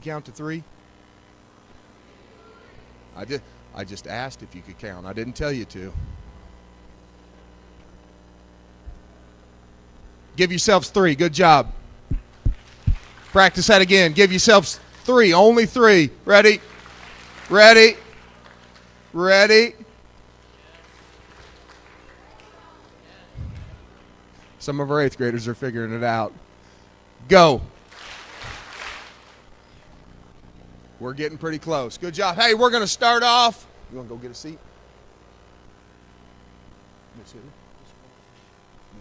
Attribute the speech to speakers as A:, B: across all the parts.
A: count to 3? I just asked if you could count. I didn't tell you to. Give yourselves 3. Good job. Practice that again. Give yourselves 3. Only 3. Ready? Ready? Ready? Some of our 8th graders are figuring it out. Go. We're getting pretty close. Good job. Hey, we're going to start off. You want to go get a seat?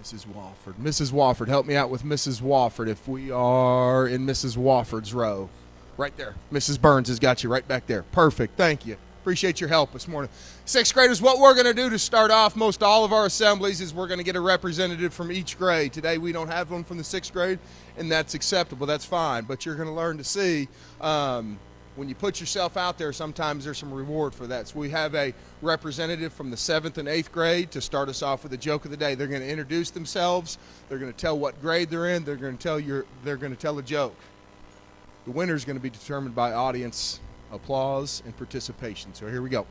A: Mrs. Wofford. Mrs. Wofford. Help me out with Mrs. Wofford if we are in Mrs. Wofford's row. Right there. Mrs. Burns has got you right back there. Perfect. Thank you. Appreciate your help this morning. 6th graders, what we're going to do to start off most all of our assemblies is we're going to get a representative from each grade. Today we don't have one from the 6th grade, and that's acceptable. That's fine. But you're going to learn to see when you put yourself out there, sometimes there's some reward for that. So we have a representative from the 7th and 8th grade to start us off with the joke of the day. They're going to introduce themselves. They're going to tell what grade they're in. They're going to tell a joke. The winner is going to be determined by audience applause and participation. So here we go.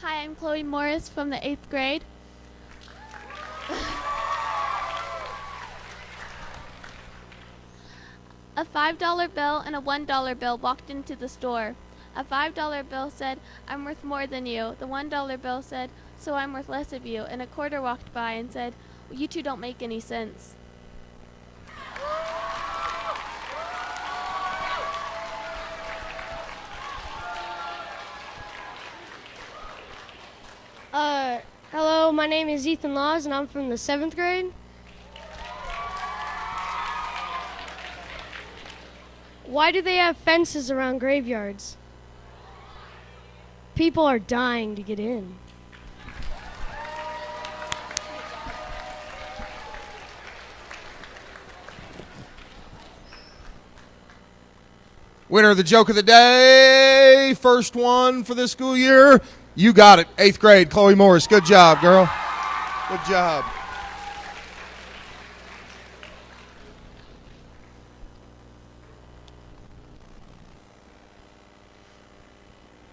B: Hi, I'm Chloe Morris from the 8th grade. A $5 bill and a $1 bill walked into the store. A $5 bill said, "I'm worth more than you." The $1 bill said, "So I'm worth less of you." And a quarter walked by and said, "Well, you two don't make any sense."
C: Hello, my name is Ethan Laws, and I'm from the 7th grade. Why do they have fences around graveyards? People are dying to get in.
A: Winner of the joke of the day, first one for this school year. You got it, 8th grade, Chloe Morris. Good job, girl. Good job.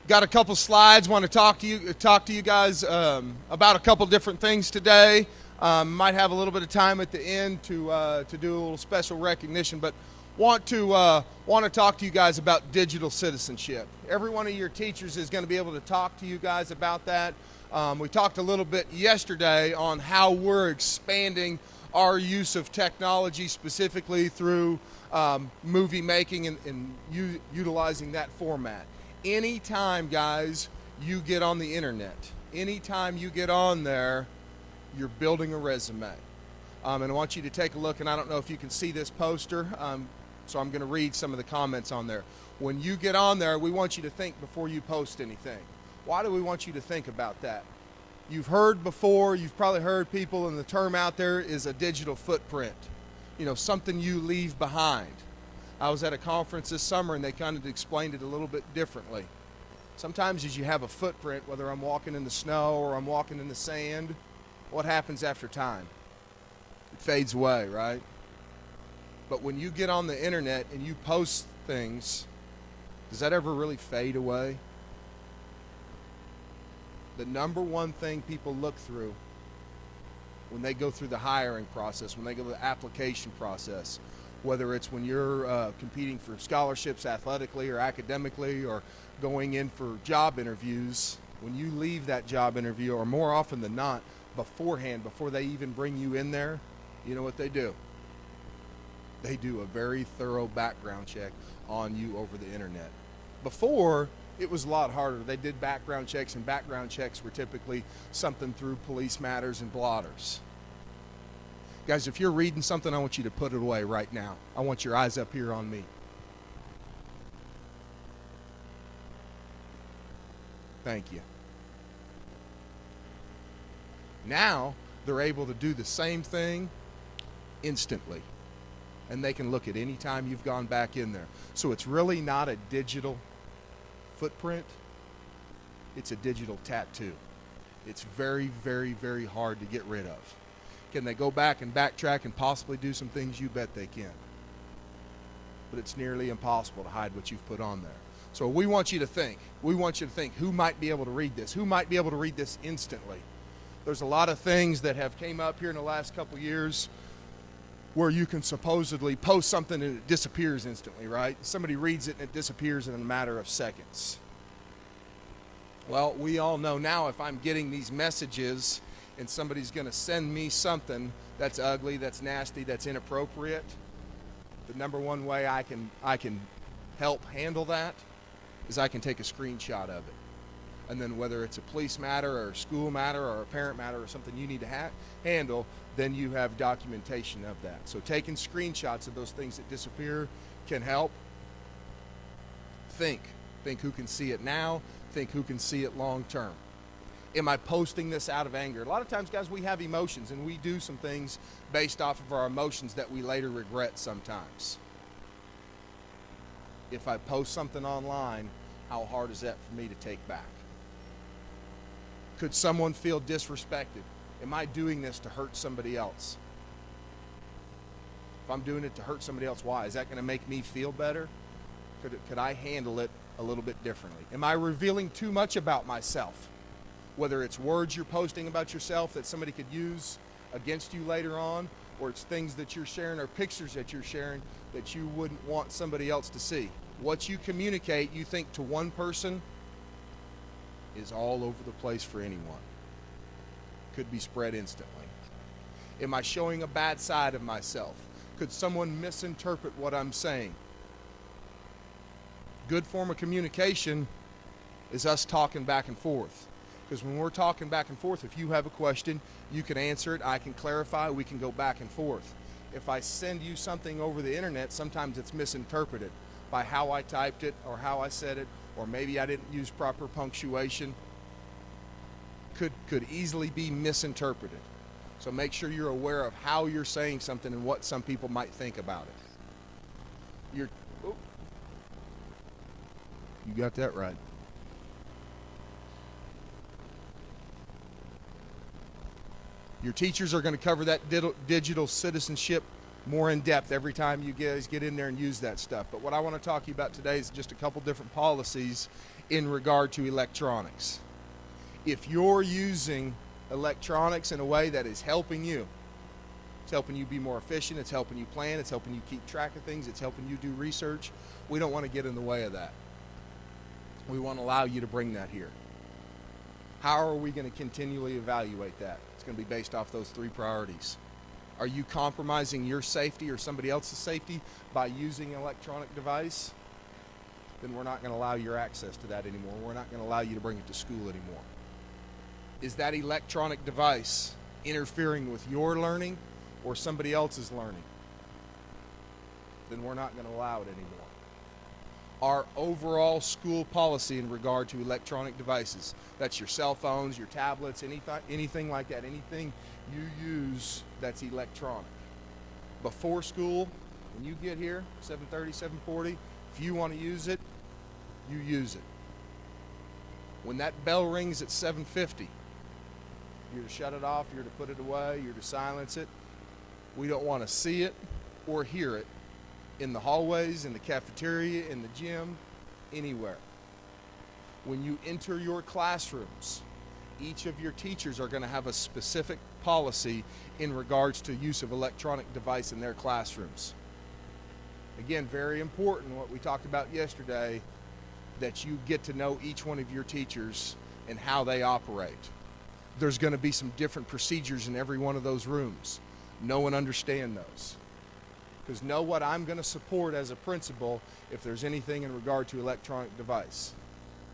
A: Got a couple slides. Want to talk to you guys about a couple different things today. Might have a little bit of time at the end to do a little special recognition, but want to talk to you guys about digital citizenship. Every one of your teachers is going to be able to talk to you guys about that. We talked a little bit yesterday on how we're expanding our use of technology, specifically through movie making and utilizing that format. Anytime, guys, you get on the internet, anytime you get on there, you're building a resume. And I want you to take a look, and I don't know if you can see this poster, so I'm going to read some of the comments on there. When you get on there, we want you to think before you post anything. Why do we want you to think about that? You've heard before, you've probably heard people, and the term out there is a digital footprint. You know, something you leave behind. I was at a conference this summer, and they kind of explained it a little bit differently. Sometimes as you have a footprint, whether I'm walking in the snow or I'm walking in the sand, what happens after time? It fades away, right? But when you get on the internet and you post things, does that ever really fade away? The number one thing people look through when they go through the hiring process, when they go through the application process, whether it's when you're competing for scholarships athletically or academically or going in for job interviews, when you leave that job interview, or more often than not, beforehand, before they even bring you in there, you know what they do? They do a very thorough background check on you over the internet. Before, it was a lot harder. They did background checks, and background checks were typically something through police matters and blotters. Guys, if you're reading something, I want you to put it away right now. I want your eyes up here on me. Thank you. Now, they're able to do the same thing instantly. And they can look at any time you've gone back in there. So it's really not a digital footprint. It's a digital tattoo. It's very, very, very hard to get rid of. Can they go back and backtrack and possibly do some things? You bet they can. but it's nearly impossible to hide what you've put on there. So we want you to think. We want you to think, who might be able to read this? Who might be able to read this instantly? There's a lot of things that have came up here in the last couple years where you can supposedly post something and it disappears instantly, right? Somebody reads it and it disappears in a matter of seconds. Well, we all know now if I'm getting these messages and somebody's going to send me something that's ugly, that's nasty, that's inappropriate, the number one way I can help handle that is I can take a screenshot of it. And then whether it's a police matter or a school matter or a parent matter or something you need to handle, then you have documentation of that. So taking screenshots of those things that disappear can help. Think who can see it now, think who can see it long term. Am I posting this out of anger? A lot of times, guys, we have emotions and we do some things based off of our emotions that we later regret sometimes. If I post something online, how hard is that for me to take back? Could someone feel disrespected? Am I doing this to hurt somebody else? If I'm doing it to hurt somebody else, why? Is that going to make me feel better? Could I handle it a little bit differently? Am I revealing too much about myself? Whether it's words you're posting about yourself that somebody could use against you later on, or it's things that you're sharing or pictures that you're sharing that you wouldn't want somebody else to see. What you communicate, you think, to one person is all over the place for anyone. Could be spread instantly. Am I showing a bad side of myself? Could someone misinterpret what I'm saying? Good form of communication is us talking back and forth. Because when we're talking back and forth, if you have a question, you can answer it, I can clarify, we can go back and forth. If I send you something over the internet, sometimes it's misinterpreted by how I typed it or how I said it, or maybe I didn't use proper punctuation. Could easily be misinterpreted. So make sure you're aware of how you're saying something and what some people might think about it. You got that right. Your teachers are going to cover that digital citizenship more in depth every time you guys get in there and use that stuff. But what I want to talk to you about today is just a couple different policies in regard to electronics. If you're using electronics in a way that is helping you, it's helping you be more efficient, it's helping you plan, it's helping you keep track of things, it's helping you do research, we don't want to get in the way of that. We want to allow you to bring that here. How are we going to continually evaluate that? It's going to be based off those three priorities. Are you compromising your safety or somebody else's safety by using an electronic device? Then we're not going to allow your access to that anymore. We're not going to allow you to bring it to school anymore. Is that electronic device interfering with your learning or somebody else's learning? Then we're not going to allow it anymore. Our overall school policy in regard to electronic devices, that's your cell phones, your tablets, anything like that, anything you use that's electronic. Before school, when you get here, 7:30, 7:40, if you want to use it, you use it. When that bell rings at 7:50, you're to shut it off, you're to put it away, you're to silence it. We don't want to see it or hear it in the hallways, in the cafeteria, in the gym, anywhere. When you enter your classrooms, each of your teachers are going to have a specific policy in regards to use of electronic device in their classrooms. Again, very important what we talked about yesterday, that you get to know each one of your teachers and how they operate. There's going to be some different procedures in every one of those rooms. Know and understand those. Because know what I'm going to support as a principal if there's anything in regard to electronic device.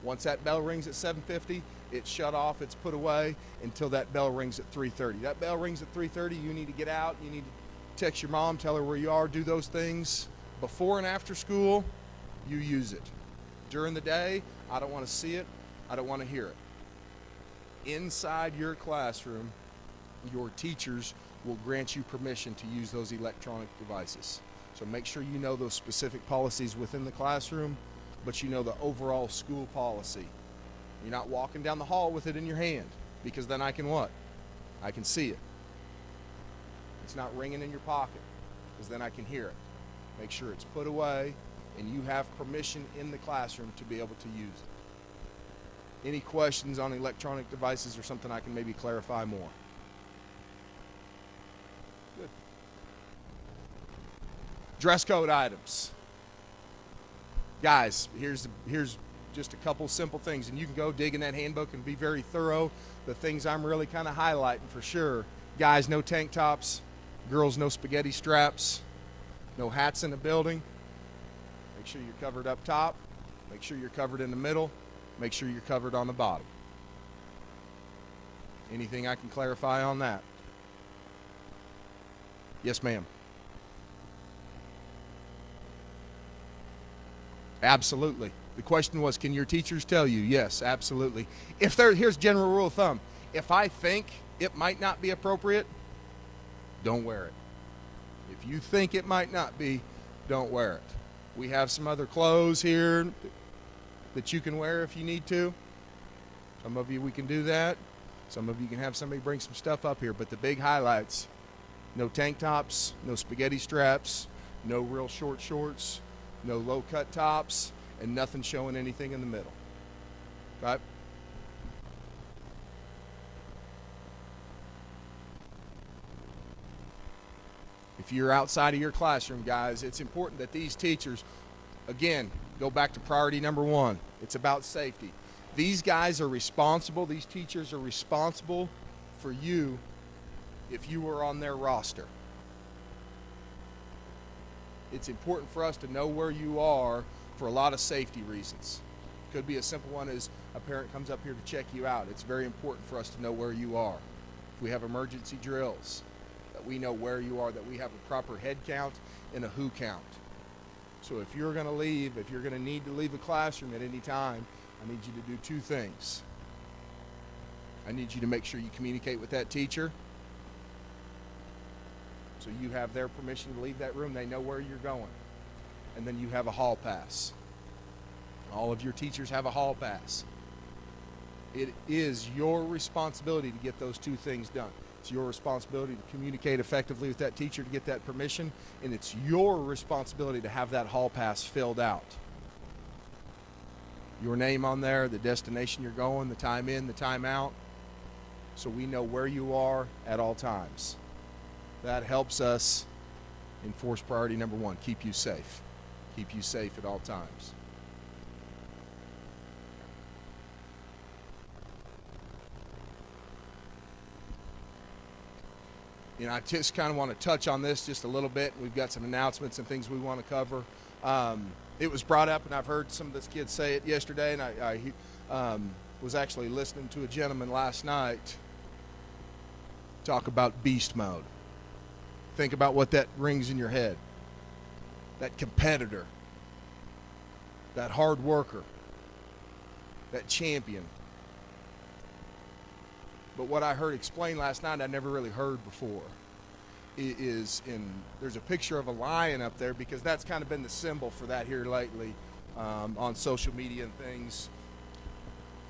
A: Once that bell rings at 7:50, it's shut off, it's put away until that bell rings at 3:30. That bell rings at 3:30, you need to get out, you need to text your mom, tell her where you are, do those things. Before and after school, you use it. During the day, I don't want to see it, I don't want to hear it. Inside your classroom, your teachers will grant you permission to use those electronic devices. So make sure you know those specific policies within the classroom, but you know the overall school policy. You're not walking down the hall with it in your hand, because then I can what? I can see it. It's not ringing in your pocket, because then I can hear it. Make sure it's put away and you have permission in the classroom to be able to use it. Any questions on electronic devices or something I can maybe clarify more? Good. Dress code items. Guys, here's just a couple simple things, and you can go dig in that handbook and be very thorough. The things I'm really kind of highlighting for sure. Guys, no tank tops. Girls, no spaghetti straps. No hats in the building. Make sure you're covered up top. Make sure you're covered in the middle. Make sure you're covered on the bottom. Anything I can clarify on that? Yes, ma'am. Absolutely. The question was, can your teachers tell you? Yes, absolutely. Here's general rule of thumb. If I think it might not be appropriate, don't wear it. If you think it might not be, don't wear it. We have some other clothes here that you can wear if you need to. Some of you, we can do that. Some of you can have somebody bring some stuff up here, but the big highlights: no tank tops, no spaghetti straps, no real short shorts, no low cut tops, and nothing showing anything in the middle. Okay? If you're outside of your classroom, guys, it's important that these teachers, again, go back to priority number one. It's about safety. These guys are responsible, these teachers are responsible for you if you were on their roster. It's important for us to know where you are for a lot of safety reasons. Could be a simple one as a parent comes up here to check you out. It's very important for us to know where you are. If we have emergency drills, that we know where you are, that we have a proper head count and a who count. So if you're going to leave, if you're going to need to leave a classroom at any time, I need you to do two things. I need you to make sure you communicate with that teacher so you have their permission to leave that room. They know where you're going. And then you have a hall pass. All of your teachers have a hall pass. It is your responsibility to get those two things done. It's your responsibility to communicate effectively with that teacher to get that permission, and it's your responsibility to have that hall pass filled out. Your name on there, the destination you're going, the time in, the time out, so we know where you are at all times. That helps us enforce priority number one: keep you safe. Keep you safe at all times. You know, I just kind of want to touch on this just a little bit. We've got some announcements and things we want to cover. It was brought up, and I've heard some of the kids say it yesterday, and I was actually listening to a gentleman last night talk about beast mode. Think about what that rings in your head. That competitor, that hard worker, that champion. But what I heard explained last night, I never really heard before, there's a picture of a lion up there, because that's kind of been the symbol for that here lately on social media and things,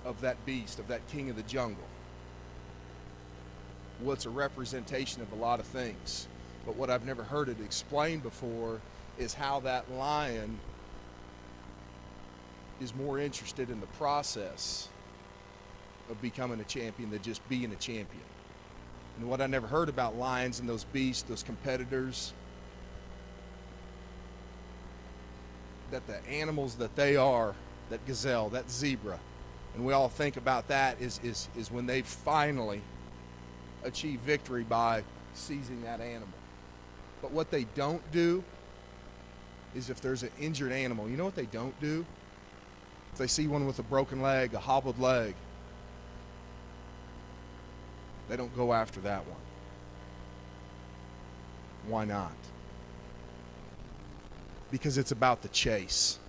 A: of that beast, of that king of the jungle. Well, it's a representation of a lot of things. But what I've never heard it explained before is how that lion is more interested in the process of becoming a champion than just being a champion. And what I never heard about lions and those beasts, those competitors, that the animals that they are, that gazelle, that zebra, and we all think about that is when they finally achieve victory by seizing that animal. But what they don't do is, if there's an injured animal, you know what they don't do? If they see one with a broken leg, a hobbled leg, they don't go after that one. Why not? Because it's about the chase.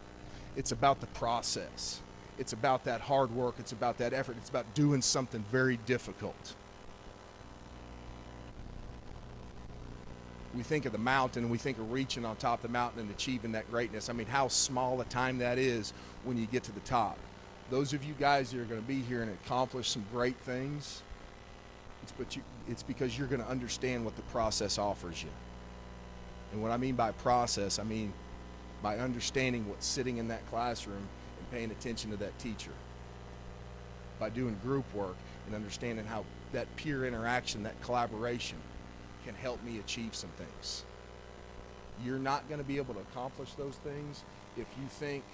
A: It's about the process. It's about that hard work. It's about that effort. It's about doing something very difficult. We think of the mountain, and we think of reaching on top of the mountain and achieving that greatness. I mean, how small a time that is when you get to the top. Those of you guys that are going to be here and accomplish some great things, it's because you're going to understand what the process offers you. And what I mean by process, I mean by understanding what's sitting in that classroom and paying attention to that teacher. By doing group work and understanding how that peer interaction, that collaboration can help me achieve some things. You're not going to be able to accomplish those things if you think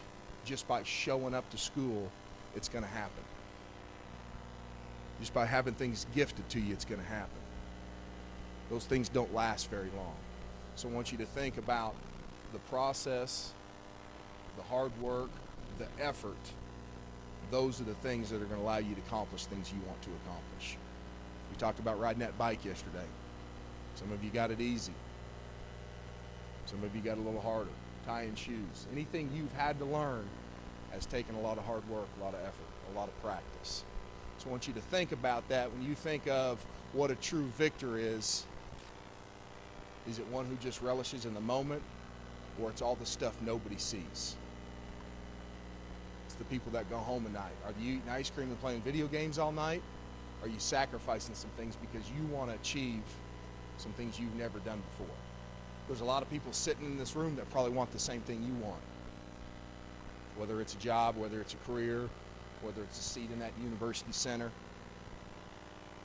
A: just by showing up to school it's going to happen. Just by having things gifted to you, it's going to happen. Those things don't last very long. So I want you to think about the process, the hard work, the effort. Those are the things that are going to allow you to accomplish things you want to accomplish. We talked about riding that bike yesterday. Some of you got it easy. Some of you got a little harder. Tying shoes. Anything you've had to learn has taken a lot of hard work, a lot of effort, a lot of practice. So I want you to think about that when you think of what a true victor is. Is it one who just relishes in the moment, or it's all the stuff nobody sees? It's the people that go home at night. Are you eating ice cream and playing video games all night? Are you sacrificing some things because you want to achieve some things you've never done before? There's a lot of people sitting in this room that probably want the same thing you want. Whether it's a job, whether it's a career, whether it's a seat in that university center.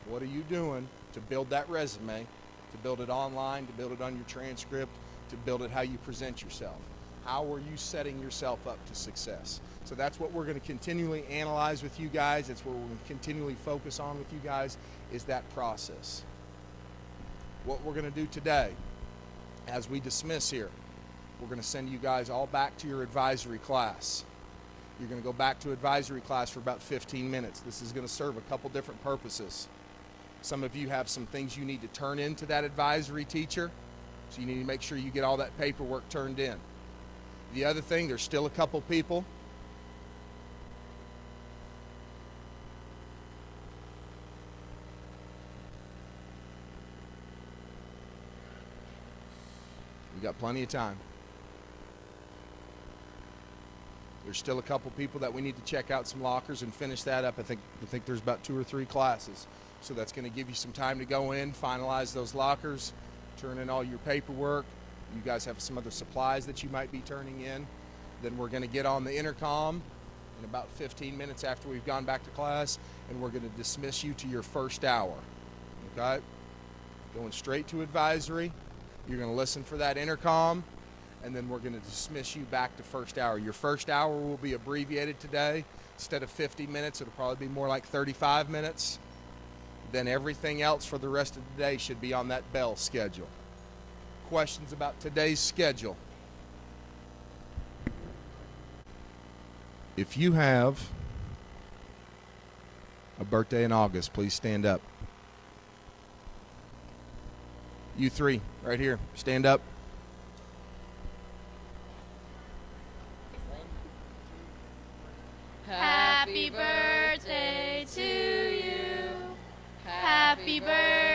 A: What are you doing to build that resume, to build it online, to build it on your transcript, to build it how you present yourself? How are you setting yourself up to success? So that's what we're going to continually analyze with you guys. That's what we're going to continually focus on with you guys, is that process. What we're going to do today, as we dismiss here, we're going to send you guys all back to your advisory class. You're going to go back to advisory class for about 15 minutes. This is going to serve a couple different purposes. Some of you have some things you need to turn into that advisory teacher, so you need to make sure you get all that paperwork turned in. The other thing, there's still a couple people we got plenty of time. There's still a couple people that we need to check out some lockers and finish that up. I think there's about 2 or 3 classes. So that's going to give you some time to go in, finalize those lockers, turn in all your paperwork. You guys have some other supplies that you might be turning in. Then we're going to get on the intercom in about 15 minutes after we've gone back to class, and we're going to dismiss you to your first hour. Okay? Going straight to advisory. You're going to listen for that intercom, and then we're going to dismiss you back to first hour. Your first hour will be abbreviated today. Instead of 50 minutes, it'll probably be more like 35 minutes. Then everything else for the rest of the day should be on that bell schedule. Questions about today's schedule? If you have a birthday in August, please stand up. You 3, right here, stand up.
B: Happy birthday to you. Happy birthday.